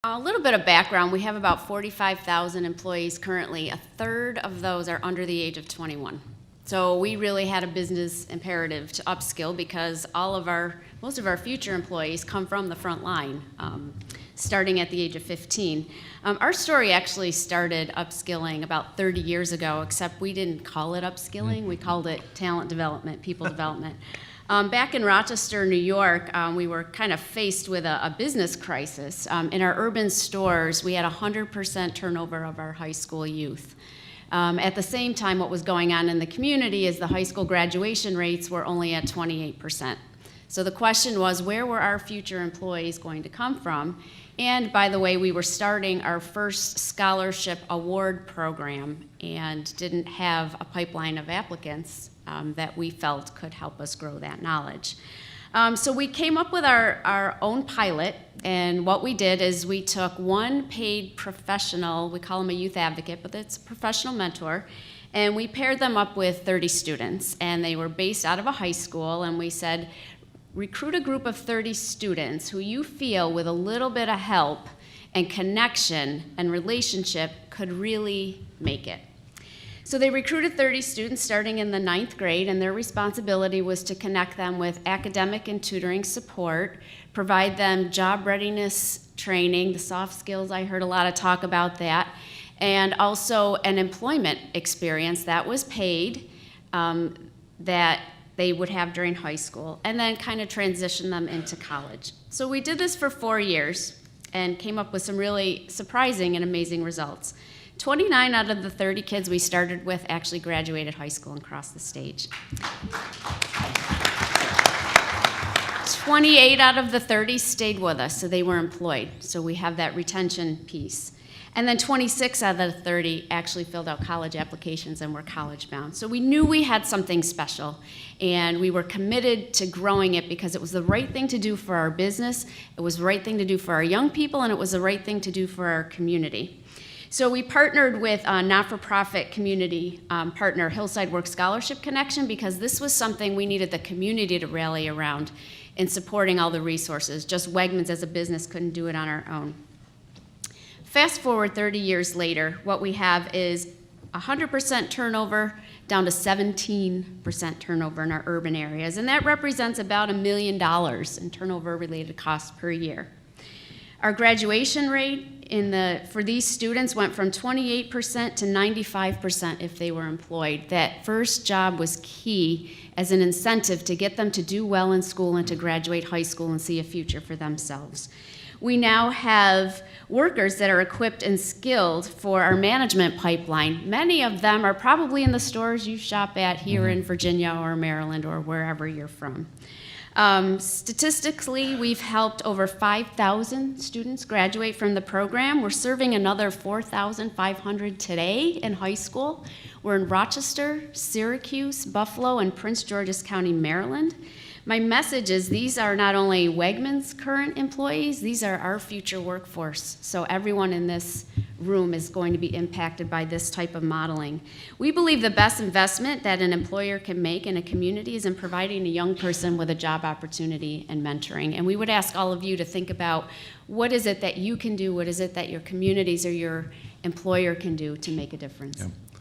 A little bit of background. We have about 45,000 employees currently. A third of those are under the age of 21. So we really had a business imperative to upskill because most of our future employees come from the front line, starting at the age of 15. Our story actually started upskilling about 30 years ago, except we didn't call it upskilling. We called it talent development, people development. Back in Rochester, New York, we were kind of faced with a business crisis. In our urban stores, we had 100% turnover of our high school youth. At the same time, what was going on in the community is the high school graduation rates were only at 28%. So the question was, where were our future employees going to come from? And by the way, we were starting our first scholarship award program and didn't have a pipeline of applicants that we felt could help us grow that knowledge. So we came up with our own pilot, and what we did is we took one paid professional, we call him a youth advocate, but it's a professional mentor, and we paired them up with 30 students, and they were based out of a high school, and we said, recruit a group of 30 students who you feel with a little bit of help and connection and relationship could really make it. So they recruited 30 students starting in the 9th grade, and their responsibility was to connect them with academic and tutoring support, provide them job readiness training, the soft skills, I heard a lot of talk about that, and also an employment experience that was paid that they would have during high school, and then kind of transition them into college. So we did this for 4 years and came up with some really surprising and amazing results. 29 out of the 30 kids we started with actually graduated high school and crossed the stage. 28 out of the 30 stayed with us, so they were employed. So we have that retention piece. And then 26 out of the 30 actually filled out college applications and were college bound. So we knew we had something special, and we were committed to growing it because it was the right thing to do for our business, it was the right thing to do for our young people, and it was the right thing to do for our community. So we partnered with a not-for-profit community partner, Hillside Work Scholarship Connection, because this was something we needed the community to rally around in supporting all the resources. Just Wegmans as a business couldn't do it on our own. Fast forward 30 years later, what we have is 100% turnover down to 17% turnover in our urban areas, and that represents about $1 million in turnover-related costs per year. Our graduation rate for these students went from 28% to 95% if they were employed. That first job was key as an incentive to get them to do well in school and to graduate high school and see a future for themselves. We now have workers that are equipped and skilled for our management pipeline. Many of them are probably in the stores you shop at here in Virginia or Maryland or wherever you're from. Statistically, we've helped over 5,000 students graduate from the program. We're serving another 4,500 today in high school. We're in Rochester, Syracuse, Buffalo, and Prince George's County, Maryland. My message is these are not only Wegmans' current employees, these are our future workforce. So everyone in this room is going to be impacted by this type of modeling. We believe the best investment that an employer can make in a community is in providing a young person with a job opportunity and mentoring. And we would ask all of you to think about what is it that you can do, what is it that your communities or your employer can do to make a difference. Yeah.